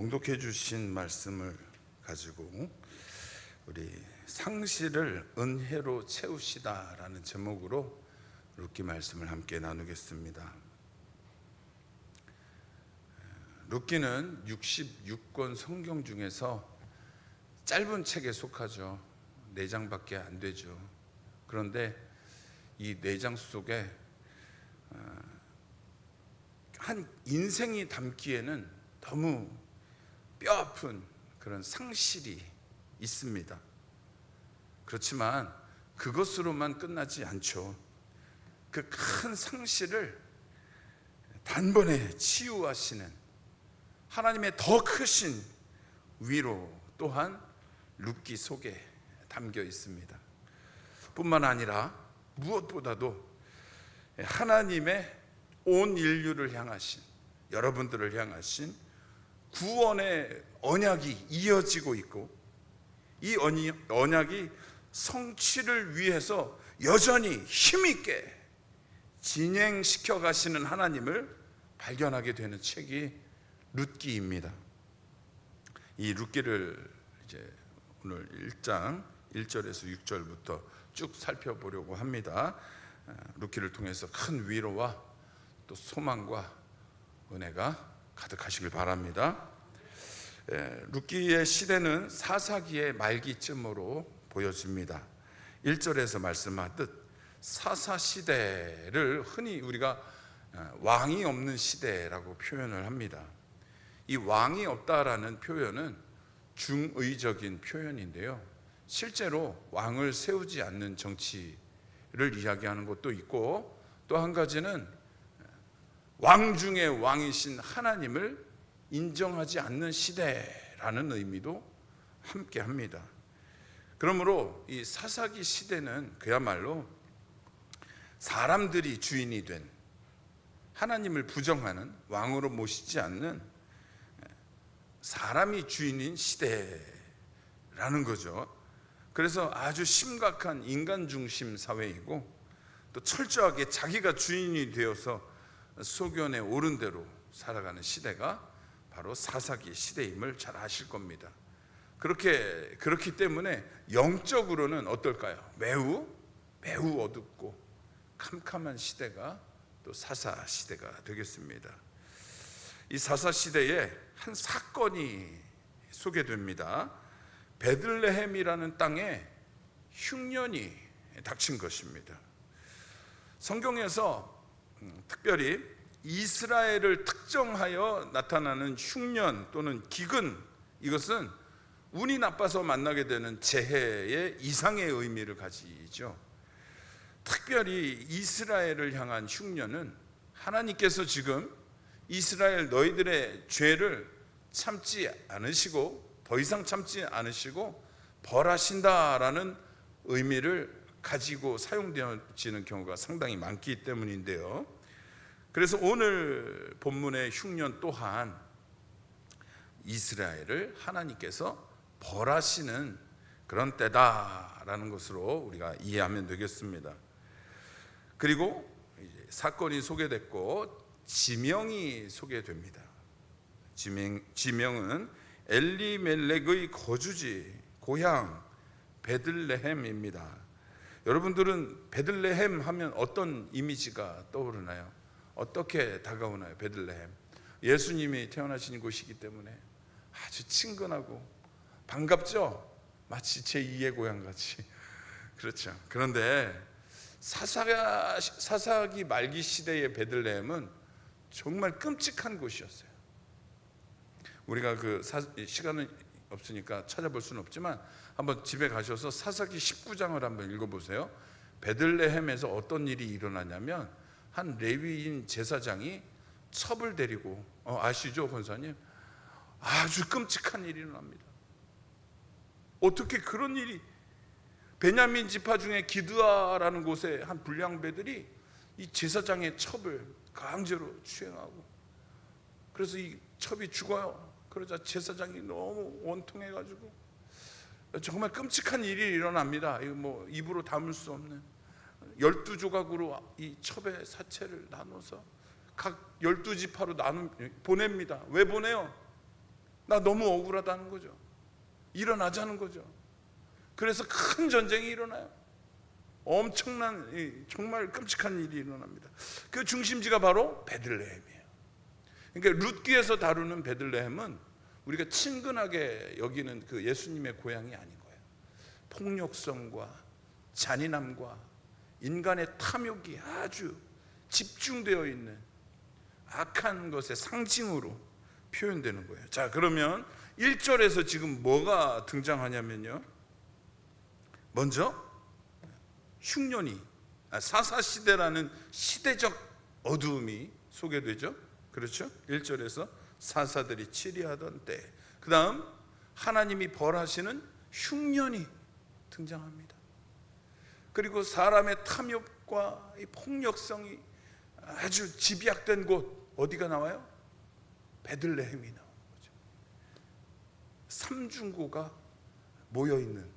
봉독해 주신 말씀을 가지고 우리 상실을 은혜로 채우시다라는 제목으로 룻기 말씀을 함께 나누겠습니다. 룻기는 66권 성경 중에서 짧은 책에 속하죠. 4장밖에 안 되죠. 그런데 이 4장 속에 한 인생이 담기에는 너무 뼈아픈 그런 상실이 있습니다. 그렇지만 그것으로만 끝나지 않죠. 그 큰 상실을 단번에 치유하시는 하나님의 더 크신 위로 또한 룻기 속에 담겨 있습니다. 뿐만 아니라 무엇보다도 하나님의 온 인류를 향하신, 여러분들을 향하신 구원의 언약이 이어지고 있고, 이 언약이 성취를 위해서 여전히 힘있게 진행시켜 가시는 하나님을 발견하게 되는 책이 룻기입니다. 이 룻기를 이제 오늘 1장 1절에서 6절부터 쭉 살펴보려고 합니다. 룻기를 통해서 큰 위로와 또 소망과 은혜가 가득하시길 바랍니다. 룻기의 시대는 사사기의 말기쯤으로 보여집니다. 1절에서 말씀하듯 사사시대를 흔히 우리가 왕이 없는 시대라고 표현을 합니다. 이 왕이 없다라는 표현은 중의적인 표현인데요, 실제로 왕을 세우지 않는 정치를 이야기하는 것도 있고, 또 한 가지는 왕 중의 왕이신 하나님을 인정하지 않는 시대라는 의미도 함께 합니다. 그러므로 이 사사기 시대는 그야말로 사람들이 주인이 된, 하나님을 부정하는, 왕으로 모시지 않는 사람이 주인인 시대라는 거죠. 그래서 아주 심각한 인간 중심 사회이고, 또 철저하게 자기가 주인이 되어서 소견에 오른 대로 살아가는 시대가 바로 사사기 시대임을 잘 아실 겁니다. 그렇기 때문에 영적으로는 어떨까요? 매우 어둡고 캄캄한 시대가 또 사사 시대가 되겠습니다. 이 사사 시대에 한 사건이 소개됩니다. 베들레헴이라는 땅에 흉년이 닥친 것입니다. 성경에서 특별히 이스라엘을 특정하여 나타나는 흉년 또는 기근, 이것은 운이 나빠서 만나게 되는 재해의 이상의 의미를 가지죠. 특별히 이스라엘을 향한 흉년은 하나님께서 지금 이스라엘 너희들의 죄를 참지 않으시고, 더 이상 참지 않으시고 벌하신다라는 의미를 가지고 사용되어지는 경우가 상당히 많기 때문인데요, 그래서 오늘 본문의 흉년 또한 이스라엘을 하나님께서 벌하시는 그런 때다라는 것으로 우리가 이해하면 되겠습니다. 그리고 이제 사건이 소개됐고 지명이 소개됩니다. 지명은 엘리멜렉의 거주지, 고향 베들레헴입니다. 여러분들은 베들레헴 하면 어떤 이미지가 떠오르나요? 어떻게 다가오나요? 베들레헴, 예수님이 태어나신 곳이기 때문에 아주 친근하고 반갑죠? 마치 제2의 고향같이. 그렇죠. 그런데 사사기 말기 시대의 베들레헴은 정말 끔찍한 곳이었어요. 우리가 시간은 없으니까 찾아볼 수는 없지만 한번 집에 가셔서 사사기 19장을 한번 읽어보세요. 베들레헴에서 어떤 일이 일어나냐면 한 레위인 제사장이 첩을 데리고, 아시죠 권사님? 아주 끔찍한 일이 일어납니다. 어떻게 그런 일이, 베냐민 지파 중에 기드아라는 곳에 한 불량배들이 이 제사장의 첩을 강제로 추행하고, 그래서 이 첩이 죽어요. 그러자 제사장이 너무 원통해가지고 정말 끔찍한 일이 일어납니다. 이거 뭐 입으로 담을 수 없는, 12조각으로 이 첩의 사체를 나눠서 각 12지파로 보냅니다. 왜 보내요? 나 너무 억울하다는 거죠. 일어나자는 거죠. 그래서 큰 전쟁이 일어나요. 엄청난, 정말 끔찍한 일이 일어납니다. 그 중심지가 바로 베들레헴이에요. 그러니까 룻기에서 다루는 베들레헴은 우리가 친근하게 여기는 그 예수님의 고향이 아닌 거예요. 폭력성과 잔인함과 인간의 탐욕이 아주 집중되어 있는 악한 것의 상징으로 표현되는 거예요. 자, 그러면 1절에서 지금 뭐가 등장하냐면요, 먼저 흉년이, 사사시대라는 시대적 어두움이 소개되죠. 그렇죠? 1절에서 사사들이 치리하던 때, 그 다음 하나님이 벌하시는 흉년이 등장합니다. 그리고 사람의 탐욕과 이 폭력성이 아주 집약된 곳, 어디가 나와요? 베들레헴이 나오는 거죠. 삼중고가 모여있는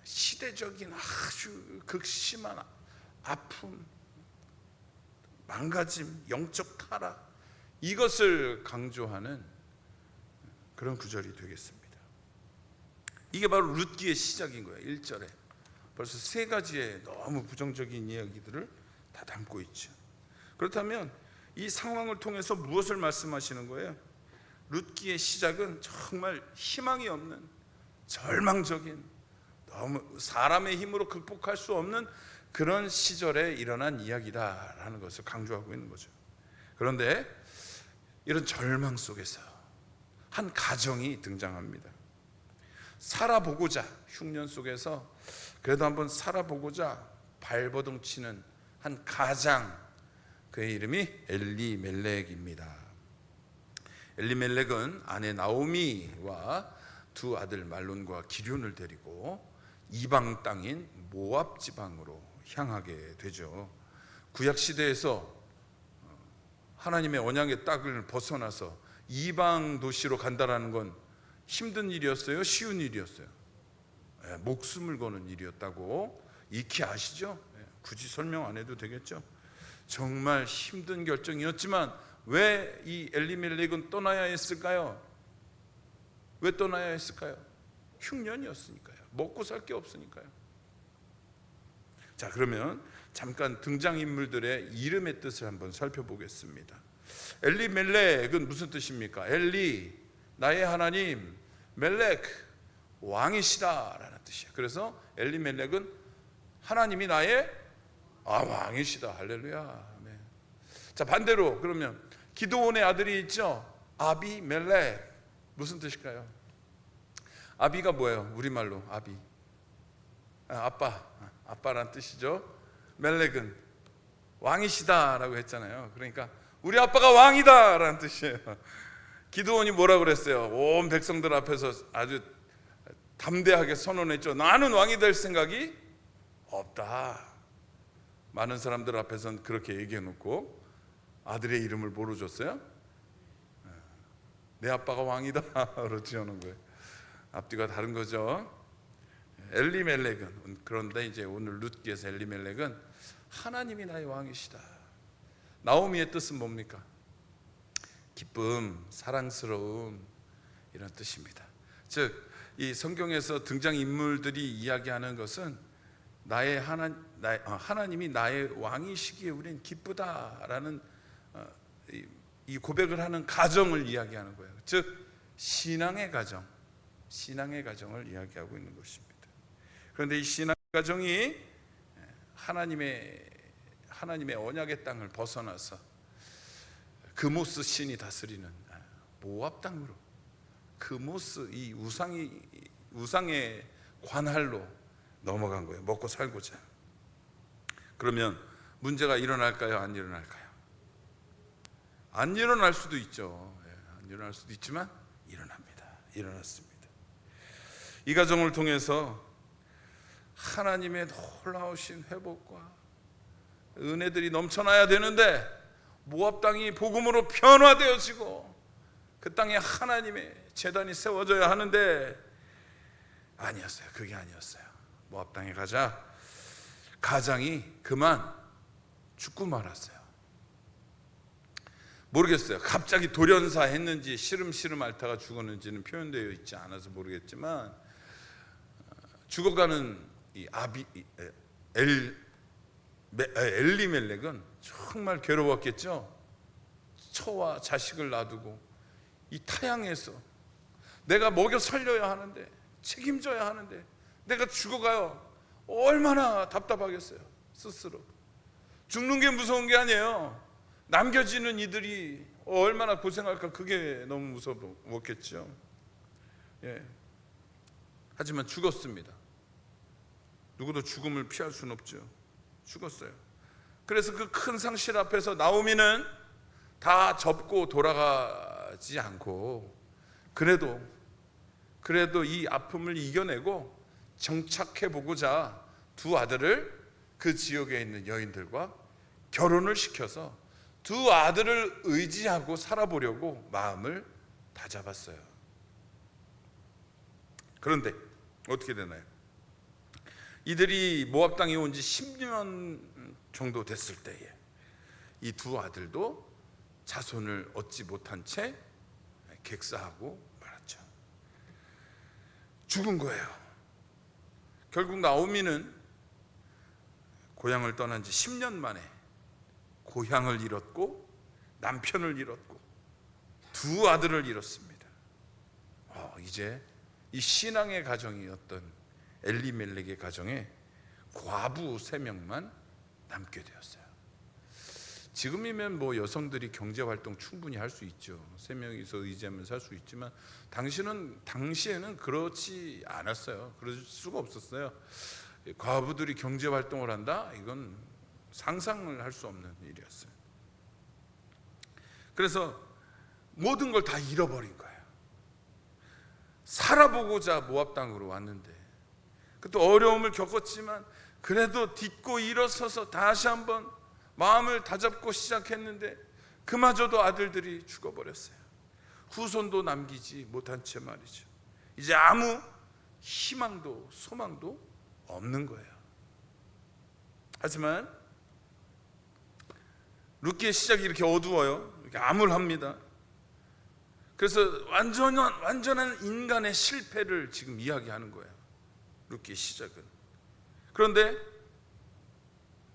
시대적인 아주 극심한 아픔, 망가짐, 영적 타락, 이것을 강조하는 그런 구절이 되겠습니다. 이게 바로 룻기의 시작인 거예요. 1절에 벌써 세 가지의 너무 부정적인 이야기들을 다 담고 있죠. 그렇다면 이 상황을 통해서 무엇을 말씀하시는 거예요? 룻기의 시작은 정말 희망이 없는, 절망적인, 너무 사람의 힘으로 극복할 수 없는 그런 시절에 일어난 이야기다라는 것을 강조하고 있는 거죠. 그런데 이런 절망 속에서 한 가정이 등장합니다. 살아보고자, 흉년 속에서 그래도 한번 살아보고자 발버둥 치는 한 가장, 그의 이름이 엘리멜렉입니다. 엘리멜렉은 아내 나오미와 두 아들 말론과 기럐을 데리고 이방 땅인 모압 지방으로 향하게 되죠. 구약 시대에서 하나님의 언약의 땅을 벗어나서 이방 도시로 간다라는 건 힘든 일이었어요? 쉬운 일이었어요? 목숨을 거는 일이었다고 익히 아시죠? 굳이 설명 안 해도 되겠죠? 정말 힘든 결정이었지만 왜 이 엘리멜렉은 떠나야 했을까요? 왜 떠나야 했을까요? 흉년이었으니까요. 먹고 살 게 없으니까요. 자, 그러면 잠깐 등장인물들의 이름의 뜻을 한번 살펴보겠습니다. 엘리멜렉은 무슨 뜻입니까? 엘리, 나의 하나님, 멜렉, 왕이시다 라는 뜻이에요. 그래서 엘리멜렉은 하나님이 나의 왕이시다. 할렐루야. 아멘. 자, 반대로 그러면 기드온의 아들이 있죠, 아비멜렉. 무슨 뜻일까요? 아비가 뭐예요? 우리말로 아비, 아빠란 뜻이죠. 멜렉은 왕이시다라고 했잖아요. 그러니까 우리 아빠가 왕이다라는 뜻이에요. 기드온이 뭐라고 그랬어요? 온 백성들 앞에서 아주 담대하게 선언했죠. 나는 왕이 될 생각이 없다. 많은 사람들 앞에서는 그렇게 얘기해놓고 아들의 이름을 뭐로 줬어요? 내 아빠가 왕이다로 지어놓은 거예요. 앞뒤가 다른 거죠. 엘리멜렉은, 그런데 이제 오늘 룻기에서 엘리멜렉은 하나님이 나의 왕이시다. 나오미의 뜻은 뭡니까? 기쁨, 사랑스러움, 이런 뜻입니다. 즉, 이 성경에서 등장인물들이 이야기하는 것은 하나님이 나의 왕이시기에 우리는 기쁘다라는 이 고백을 하는 가정을 이야기하는 거예요. 즉, 신앙의 가정을 이야기하고 있는 것입니다. 그런데 이 신앙 가정이 하나님의 언약의 땅을 벗어나서 그모스 신이 다스리는 모압 땅으로, 그모스, 이 우상의 관할로 넘어간 거예요. 먹고 살고자. 그러면 문제가 일어날까요? 안 일어날까요? 안 일어날 수도 있죠. 안 일어날 수도 있지만 일어납니다. 일어났습니다. 이 가정을 통해서 하나님의 놀라우신 회복과 은혜들이 넘쳐나야 되는데 모압 땅이 복음으로 변화되어지고 그 땅에 하나님의 제단이 세워져야 하는데 아니었어요. 그게 아니었어요. 모압 땅에 가자 가장이 그만 죽고 말았어요. 모르겠어요. 갑자기 돌연사 했는지 시름시름 앓다가 죽었는지는 표현되어 있지 않아서 모르겠지만, 죽어가는 이 엘리멜렉은 정말 괴로웠겠죠. 처와 자식을 놔두고 이 타향에서 내가 먹여 살려야 하는데, 책임져야 하는데 내가 죽어가요. 얼마나 답답하겠어요. 스스로 죽는 게 무서운 게 아니에요. 남겨지는 이들이 얼마나 고생할까, 그게 너무 무서웠겠죠. 예. 하지만 죽었습니다. 누구도 죽음을 피할 수는 없죠. 죽었어요. 그래서 그 큰 상실 앞에서 나오미는 다 접고 돌아가지 않고 그래도 이 아픔을 이겨내고 정착해 보고자 두 아들을 그 지역에 있는 여인들과 결혼을 시켜서 두 아들을 의지하고 살아보려고 마음을 다잡았어요. 그런데 어떻게 되나요? 이들이 모압 땅에 온 지 10년 정도 됐을 때에 이 두 아들도 자손을 얻지 못한 채 객사하고 말았죠. 죽은 거예요. 결국 나오미는 고향을 떠난 지 10년 만에 고향을 잃었고 남편을 잃었고 두 아들을 잃었습니다. 이제 이 신앙의 가정이었던 엘리멜렉의 가정에 과부 3명만 남게 되었어요. 지금이면 뭐 여성들이 경제활동 충분히 할 수 있죠. 3명이서 의지하면 살 수 있지만 당시에는 그렇지 않았어요. 그럴 수가 없었어요. 과부들이 경제활동을 한다? 이건 상상을 할 수 없는 일이었어요. 그래서 모든 걸 다 잃어버린 거예요. 살아보고자 모압 땅으로 왔는데 또 어려움을 겪었지만 그래도 딛고 일어서서 다시 한번 마음을 다잡고 시작했는데 그마저도 아들들이 죽어버렸어요. 후손도 남기지 못한 채 말이죠. 이제 아무 희망도 소망도 없는 거예요. 하지만 룻기의 시작이 이렇게 어두워요. 이렇게 암울합니다. 그래서 완전한 인간의 실패를 지금 이야기하는 거예요. 룻기의 시작은. 그런데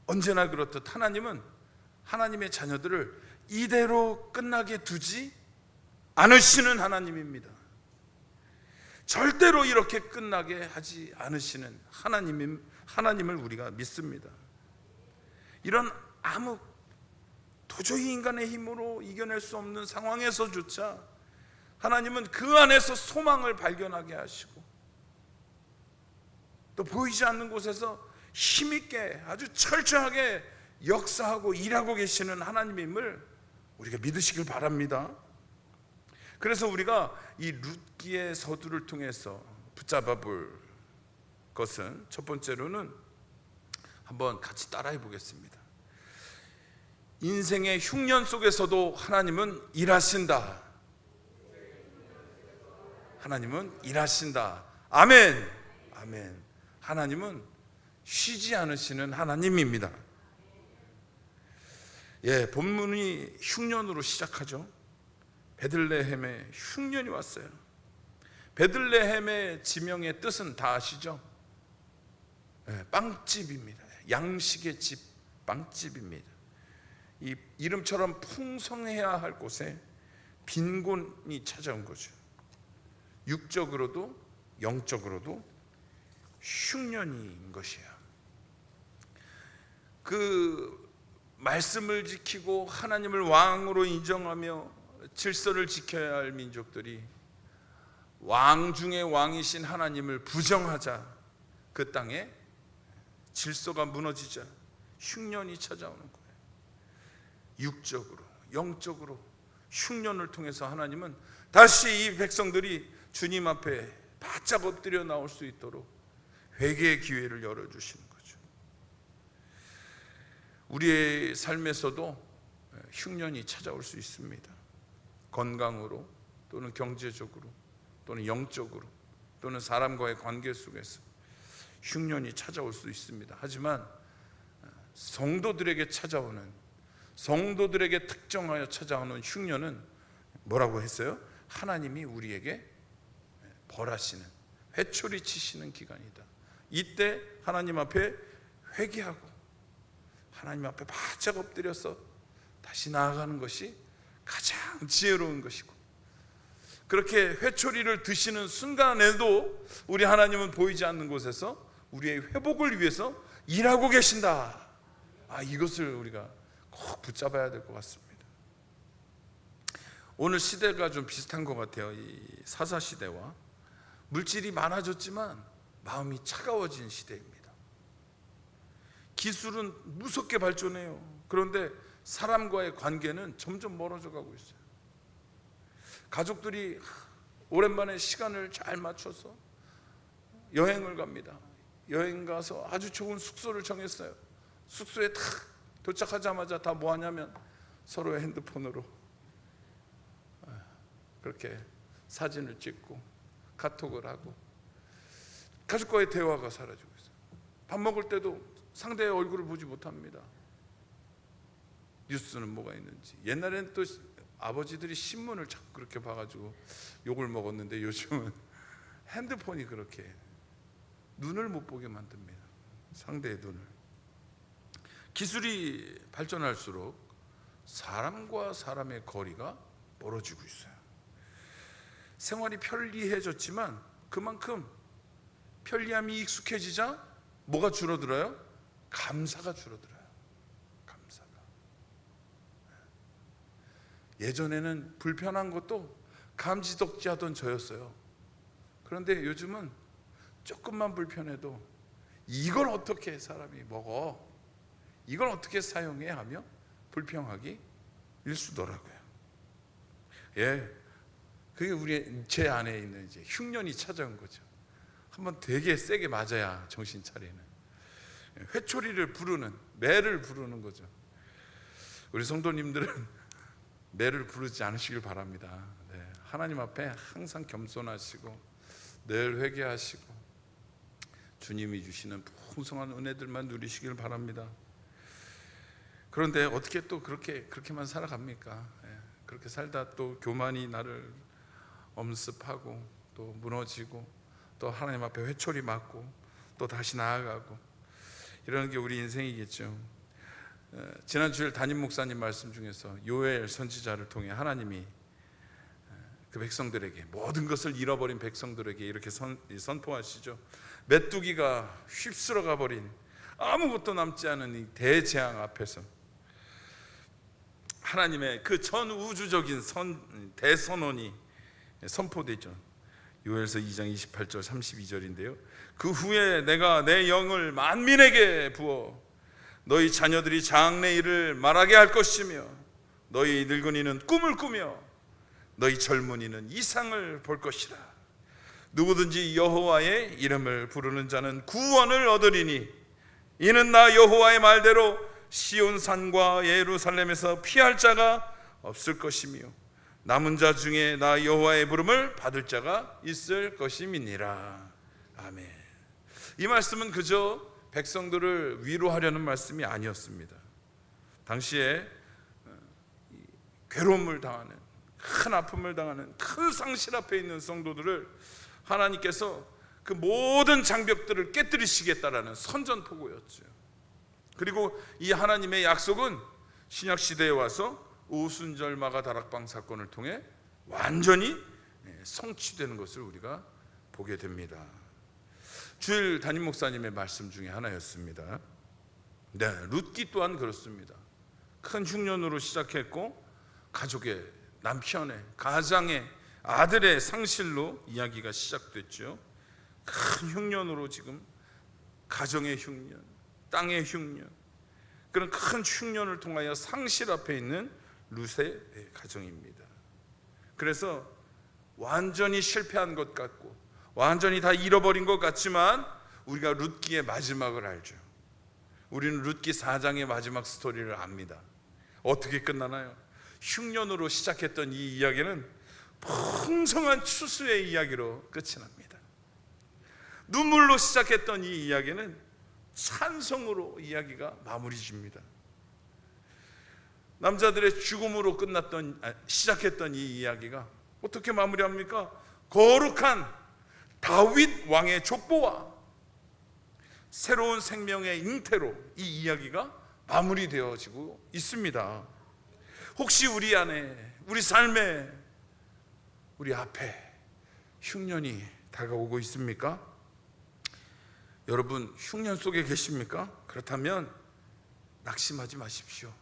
언제나 그렇듯 하나님은 하나님의 자녀들을 이대로 끝나게 두지 않으시는 하나님입니다. 절대로 이렇게 끝나게 하지 않으시는 하나님을 우리가 믿습니다. 이런 도저히 인간의 힘으로 이겨낼 수 없는 상황에서조차 하나님은 그 안에서 소망을 발견하게 하시고 또 보이지 않는 곳에서 힘있게 아주 철저하게 역사하고 일하고 계시는 하나님임을 우리가 믿으시길 바랍니다. 그래서 우리가 이 룻기의 서두를 통해서 붙잡아 볼 것은 첫 번째로는 한번 같이 따라해 보겠습니다. 인생의 흉년 속에서도 하나님은 일하신다. 하나님은 일하신다. 아멘. 아멘. 하나님은 쉬지 않으시는 하나님입니다. 본문이 흉년으로 시작하죠. 베들레헴에 흉년이 왔어요. 베들레헴의 지명의 뜻은 다 아시죠? 빵집입니다. 양식의 집, 빵집입니다. 이 이름처럼 풍성해야 할 곳에 빈곤이 찾아온 거죠. 육적으로도 영적으로도 흉년인 것이에요. 그 말씀을 지키고 하나님을 왕으로 인정하며 질서를 지켜야 할 민족들이 왕 중의 왕이신 하나님을 부정하자 그 땅에 질서가 무너지자 흉년이 찾아오는 거예요. 육적으로 영적으로 흉년을 통해서 하나님은 다시 이 백성들이 주님 앞에 바짝 엎드려 나올 수 있도록 회개의 기회를 열어주시는 거죠. 우리의 삶에서도 흉년이 찾아올 수 있습니다. 건강으로 또는 경제적으로 또는 영적으로 또는 사람과의 관계 속에서 흉년이 찾아올 수 있습니다. 하지만 성도들에게 찾아오는 성도들에게 특정하여 찾아오는 흉년은 뭐라고 했어요? 하나님이 우리에게 벌하시는, 회초리 치시는 기간이다. 이때 하나님 앞에 회개하고 하나님 앞에 바짝 엎드려서 다시 나아가는 것이 가장 지혜로운 것이고, 그렇게 회초리를 드시는 순간에도 우리 하나님은 보이지 않는 곳에서 우리의 회복을 위해서 일하고 계신다. 이것을 우리가 꼭 붙잡아야 될 것 같습니다. 오늘 시대가 좀 비슷한 것 같아요. 이 사사 시대와 물질이 많아졌지만 마음이 차가워진 시대입니다. 기술은 무섭게 발전해요. 그런데 사람과의 관계는 점점 멀어져 가고 있어요. 가족들이 오랜만에 시간을 잘 맞춰서 여행을 갑니다. 여행 가서 아주 좋은 숙소를 정했어요. 숙소에 딱 도착하자마자 다 뭐 하냐면 서로의 핸드폰으로 그렇게 사진을 찍고 카톡을 하고 가족과의 대화가 사라지고 있어요. 밥 먹을 때도 상대의 얼굴을 보지 못합니다. 뉴스는 뭐가 있는지. 옛날에는 또 아버지들이 신문을 자꾸 그렇게 봐가지고 욕을 먹었는데 요즘은 핸드폰이 그렇게 눈을 못 보게 만듭니다. 상대의 눈을. 기술이 발전할수록 사람과 사람의 거리가 멀어지고 있어요. 생활이 편리해졌지만 그만큼 편리함이 익숙해지자 뭐가 줄어들어요? 감사가 줄어들어요. 감사가. 예전에는 불편한 것도 감지덕지하던 저였어요. 그런데 요즘은 조금만 불편해도 이걸 어떻게 사람이 먹어? 이걸 어떻게 사용해? 하며 불평하기 일쑤더라고요. 그게 제 안에 있는 이제 흉년이 찾아온 거죠. 한번 되게 세게 맞아야 정신 차리는, 회초리를 부르는, 매를 부르는 거죠. 우리 성도님들은 매를 부르지 않으시길 바랍니다. 하나님 앞에 항상 겸손하시고 늘 회개하시고 주님이 주시는 풍성한 은혜들만 누리시길 바랍니다. 그런데 어떻게 또 그렇게만 살아갑니까? 그렇게 살다 또 교만이 나를 엄습하고 또 무너지고 또 하나님 앞에 회초리 맞고 또 다시 나아가고 이러는 게 우리 인생이겠죠. 지난 주일 담임 목사님 말씀 중에서 요엘 선지자를 통해 하나님이 그 백성들에게, 모든 것을 잃어버린 백성들에게 이렇게 선포하시죠. 메뚜기가 휩쓸어 가버린 아무것도 남지 않은 이 대재앙 앞에서 하나님의 그 전 우주적인 대선언이 선포되죠. 요엘서 2장 28절 32절인데요. 그 후에 내가 내 영을 만민에게 부어 너희 자녀들이 장래 일을 말하게 할 것이며 너희 늙은이는 꿈을 꾸며 너희 젊은이는 이상을 볼 것이라. 누구든지 여호와의 이름을 부르는 자는 구원을 얻으리니 이는 나 여호와의 말대로 시온 산과 예루살렘에서 피할 자가 없을 것이며 남은 자 중에 나 여호와의 부름을 받을 자가 있을 것임이니라. 아멘. 이 말씀은 그저 백성들을 위로하려는 말씀이 아니었습니다. 당시에 괴로움을 당하는, 큰 아픔을 당하는, 큰 상실 앞에 있는 성도들을 하나님께서 그 모든 장벽들을 깨뜨리시겠다라는 선전포고였죠. 그리고 이 하나님의 약속은 신약 시대에 와서 오순절마가 다락방 사건을 통해 완전히 성취되는 것을 우리가 보게 됩니다. 주일 담임 목사님의 말씀 중에 하나였습니다. 룻기 또한 그렇습니다. 큰 흉년으로 시작했고 가족의, 남편의, 가장의, 아들의 상실로 이야기가 시작됐죠. 큰 흉년으로 지금 가정의 흉년, 땅의 흉년, 그런 큰 흉년을 통하여 상실 앞에 있는 룻의 가정입니다. 그래서 완전히 실패한 것 같고 완전히 다 잃어버린 것 같지만 우리가 룻기의 마지막을 알죠. 우리는 룻기 4장의 마지막 스토리를 압니다. 어떻게 끝나나요? 흉년으로 시작했던 이 이야기는 풍성한 추수의 이야기로 끝이 납니다. 눈물로 시작했던 이 이야기는 찬성으로 이야기가 마무리 집니다. 남자들의 죽음으로 시작했던 이 이야기가 어떻게 마무리합니까? 거룩한 다윗 왕의 족보와 새로운 생명의 잉태로 이 이야기가 마무리되어지고 있습니다. 혹시 우리 안에, 우리 삶에, 우리 앞에 흉년이 다가오고 있습니까? 여러분, 흉년 속에 계십니까? 그렇다면 낙심하지 마십시오.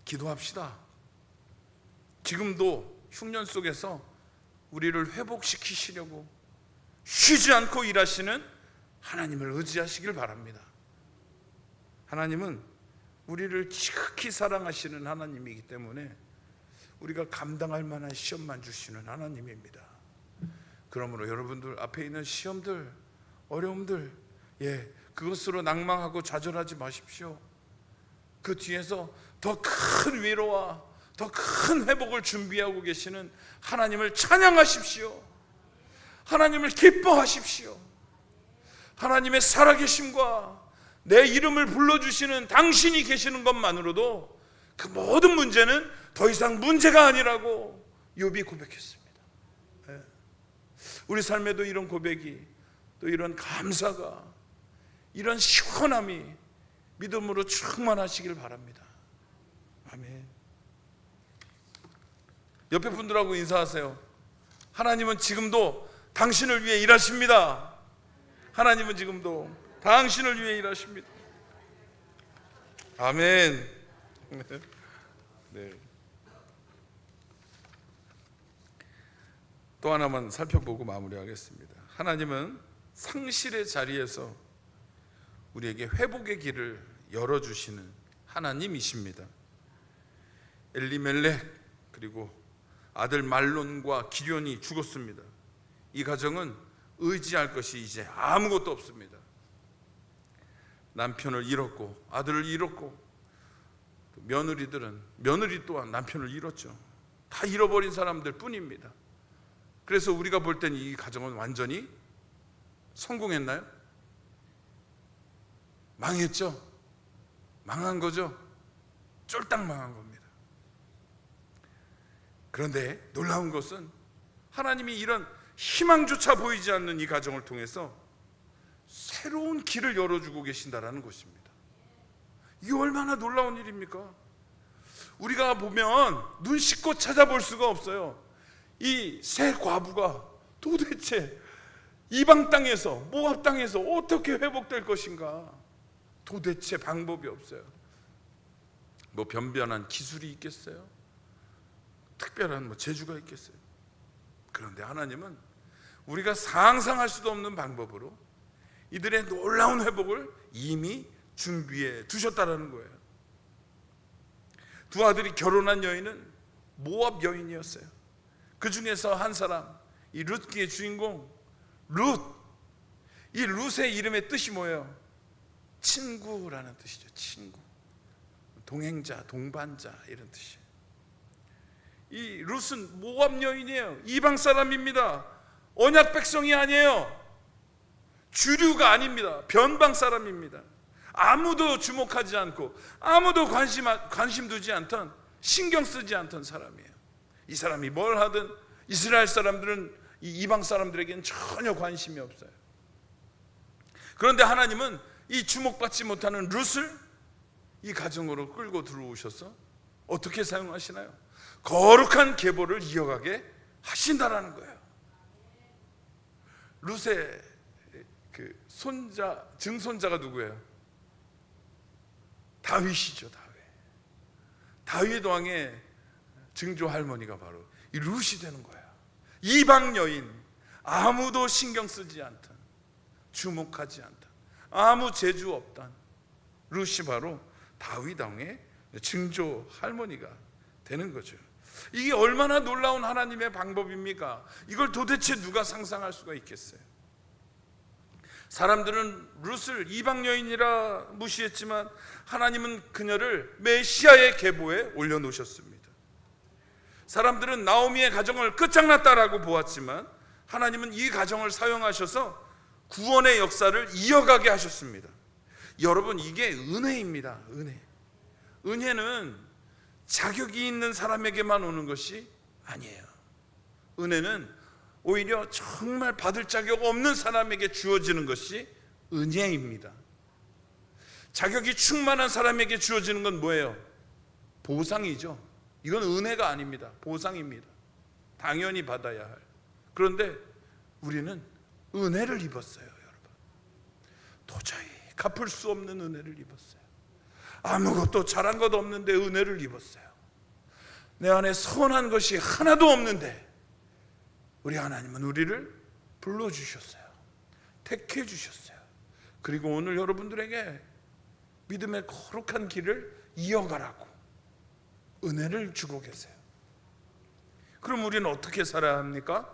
기도합시다. 지금도 흉년 속에서 우리를 회복시키시려고 쉬지 않고 일하시는 하나님을 의지하시길 바랍니다. 하나님은 우리를 지극히 사랑하시는 하나님이기 때문에 우리가 감당할 만한 시험만 주시는 하나님입니다. 그러므로 여러분들 앞에 있는 시험들, 어려움들, 그것으로 낭망하고 좌절하지 마십시오. 그 뒤에서 더 큰 위로와 더 큰 회복을 준비하고 계시는 하나님을 찬양하십시오. 하나님을 기뻐하십시오. 하나님의 살아계심과 내 이름을 불러주시는 당신이 계시는 것만으로도 그 모든 문제는 더 이상 문제가 아니라고 욥이 고백했습니다. 우리 삶에도 이런 고백이, 또 이런 감사가, 이런 시원함이 믿음으로 충만하시길 바랍니다. 아멘. 옆에 분들하고 인사하세요. 하나님은 지금도 당신을 위해 일하십니다. 하나님은 지금도 당신을 위해 일하십니다. 아멘. 네. 또 하나만 살펴보고 마무리하겠습니다. 하나님은 상실의 자리에서 우리에게 회복의 길을 열어주시는 하나님이십니다. 엘리멜렉 그리고 아들 말론과 기련이 죽었습니다. 이 가정은 의지할 것이 이제 아무것도 없습니다. 남편을 잃었고 아들을 잃었고, 며느리 또한 남편을 잃었죠. 다 잃어버린 사람들 뿐입니다. 그래서 우리가 볼 땐 이 가정은 완전히 성공했나요? 망했죠. 망한 거죠. 쫄딱 망한 겁니다. 그런데 놀라운 것은 하나님이 이런 희망조차 보이지 않는 이 가정을 통해서 새로운 길을 열어주고 계신다라는 것입니다. 이게 얼마나 놀라운 일입니까? 우리가 보면 눈 씻고 찾아볼 수가 없어요. 이 세 과부가 도대체 이방 땅에서, 모압 땅에서 어떻게 회복될 것인가? 도대체 방법이 없어요. 뭐 변변한 기술이 있겠어요? 특별한 재주가 있겠어요? 그런데 하나님은 우리가 상상할 수도 없는 방법으로 이들의 놀라운 회복을 이미 준비해 두셨다라는 거예요. 두 아들이 결혼한 여인은 모압 여인이었어요. 그 중에서 한 사람, 이 룻기의 주인공 룻. 이 룻의 이름의 뜻이 뭐예요? 친구라는 뜻이죠. 친구, 동행자, 동반자, 이런 뜻이에요. 이 룻은 모압 여인이에요. 이방 사람입니다. 언약 백성이 아니에요. 주류가 아닙니다. 변방 사람입니다. 아무도 주목하지 않고 아무도 관심 두지 않던, 신경 쓰지 않던 사람이에요. 이 사람이 뭘 하든 이스라엘 사람들은 이 이방 사람들에게는 전혀 관심이 없어요. 그런데 하나님은 이 주목받지 못하는 룻을 이 가정으로 끌고 들어오셔서 어떻게 사용하시나요? 거룩한 계보를 이어가게 하신다라는 거예요. 룻의 그 증손자가 누구예요? 다윗이죠. 다윗 왕의 증조 할머니가 바로 이 룻이 되는 거예요. 이방 여인, 아무도 신경 쓰지 않던, 주목하지 않던, 아무 재주 없던 룻이 바로 다윗 왕의 증조 할머니가 되는 거죠. 이게 얼마나 놀라운 하나님의 방법입니까? 이걸 도대체 누가 상상할 수가 있겠어요? 사람들은 룻을 이방 여인이라 무시했지만 하나님은 그녀를 메시아의 계보에 올려놓으셨습니다. 사람들은 나오미의 가정을 끝장났다라고 보았지만 하나님은 이 가정을 사용하셔서 구원의 역사를 이어가게 하셨습니다. 여러분, 이게 은혜입니다. 은혜는 자격이 있는 사람에게만 오는 것이 아니에요. 은혜는 오히려 정말 받을 자격 없는 사람에게 주어지는 것이 은혜입니다. 자격이 충만한 사람에게 주어지는 건 뭐예요? 보상이죠. 이건 은혜가 아닙니다. 보상입니다. 당연히 받아야 할. 그런데 우리는 은혜를 입었어요, 여러분. 도저히 갚을 수 없는 은혜를 입었어요. 아무것도 잘한 것 없는데 은혜를 입었어요. 내 안에 선한 것이 하나도 없는데 우리 하나님은 우리를 불러주셨어요. 택해 주셨어요. 그리고 오늘 여러분들에게 믿음의 거룩한 길을 이어가라고 은혜를 주고 계세요. 그럼 우리는 어떻게 살아야 합니까?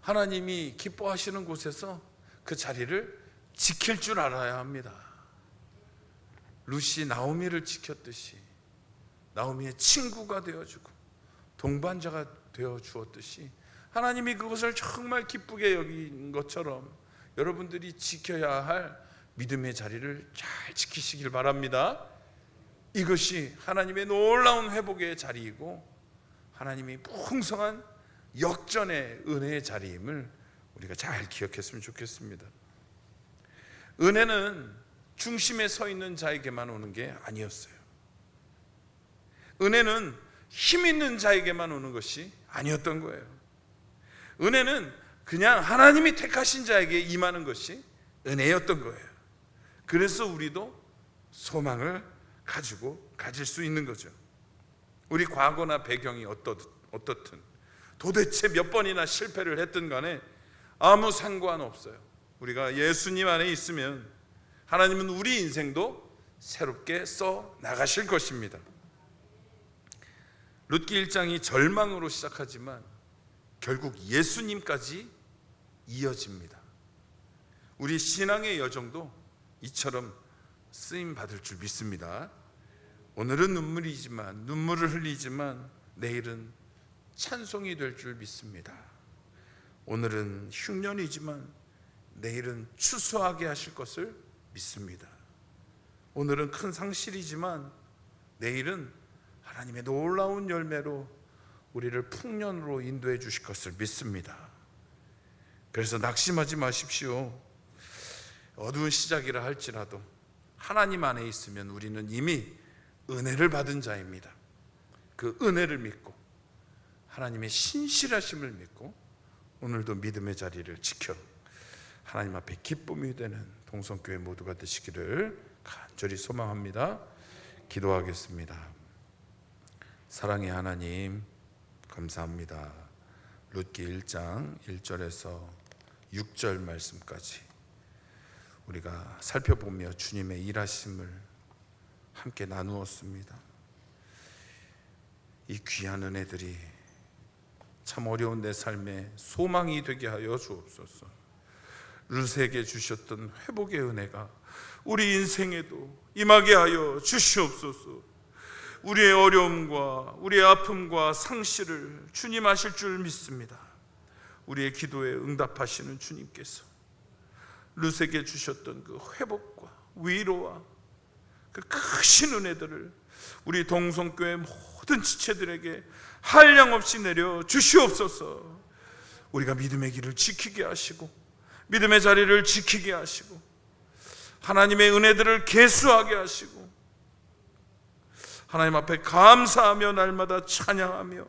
하나님이 기뻐하시는 곳에서 그 자리를 지킬 줄 알아야 합니다. 룻이 나오미를 지켰듯이 나오미의 친구가 되어주고 동반자가 되어 주었듯이 하나님이 그것을 정말 기쁘게 여긴 것처럼 여러분들이 지켜야 할 믿음의 자리를 잘 지키시길 바랍니다. 이것이 하나님의 놀라운 회복의 자리이고 하나님이 풍성한 역전의 은혜의 자리임을 우리가 잘 기억했으면 좋겠습니다. 은혜는 중심에 서 있는 자에게만 오는 게 아니었어요. 은혜는 힘 있는 자에게만 오는 것이 아니었던 거예요. 은혜는 그냥 하나님이 택하신 자에게 임하는 것이 은혜였던 거예요. 그래서 우리도 소망을 가질 수 있는 거죠. 우리 과거나 배경이 어떻든 도대체 몇 번이나 실패를 했든 간에 아무 상관없어요. 우리가 예수님 안에 있으면 하나님은 우리 인생도 새롭게 써 나가실 것입니다. 룻기 1장이 절망으로 시작하지만 결국 예수님까지 이어집니다. 우리 신앙의 여정도 이처럼 쓰임 받을 줄 믿습니다. 오늘은 눈물을 흘리지만 내일은 찬송이 될 줄 믿습니다. 오늘은 흉년이지만 내일은 추수하게 하실 것을 믿습니다. 오늘은 큰 상실이지만 내일은 하나님의 놀라운 열매로 우리를 풍년으로 인도해 주실 것을 믿습니다. 그래서 낙심하지 마십시오. 어두운 시작이라 할지라도 하나님 안에 있으면 우리는 이미 은혜를 받은 자입니다. 그 은혜를 믿고 하나님의 신실하심을 믿고 오늘도 믿음의 자리를 지켜 하나님 앞에 기쁨이 되는 동성교회 모두가 되시기를 간절히 소망합니다. 기도하겠습니다. 사랑의 하나님, 감사합니다. 룻기 1장 1절에서 6절 말씀까지 우리가 살펴보며 주님의 일하심을 함께 나누었습니다. 이 귀한 은혜들이 참 어려운 내 삶에 소망이 되게 하여 주옵소서. 룻에게 주셨던 회복의 은혜가 우리 인생에도 임하게 하여 주시옵소서. 우리의 어려움과 우리의 아픔과 상실을 주님 아실 줄 믿습니다. 우리의 기도에 응답하시는 주님께서 룻에게 주셨던 그 회복과 위로와 그 크신 은혜들을 우리 동성교회 모든 지체들에게 한량없이 내려 주시옵소서. 우리가 믿음의 길을 지키게 하시고 믿음의 자리를 지키게 하시고 하나님의 은혜들을 계수하게 하시고 하나님 앞에 감사하며 날마다 찬양하며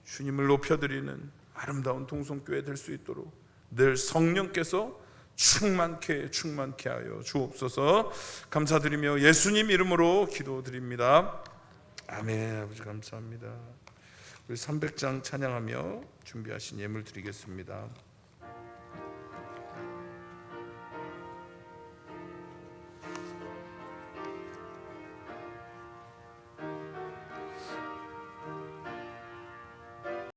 주님을 높여드리는 아름다운 동성교회 될 수 있도록 늘 성령께서 충만케 하여 주옵소서. 감사드리며 예수님 이름으로 기도드립니다. 아멘. 아버지 감사합니다. 우리 300장 찬양하며 준비하신 예물 드리겠습니다.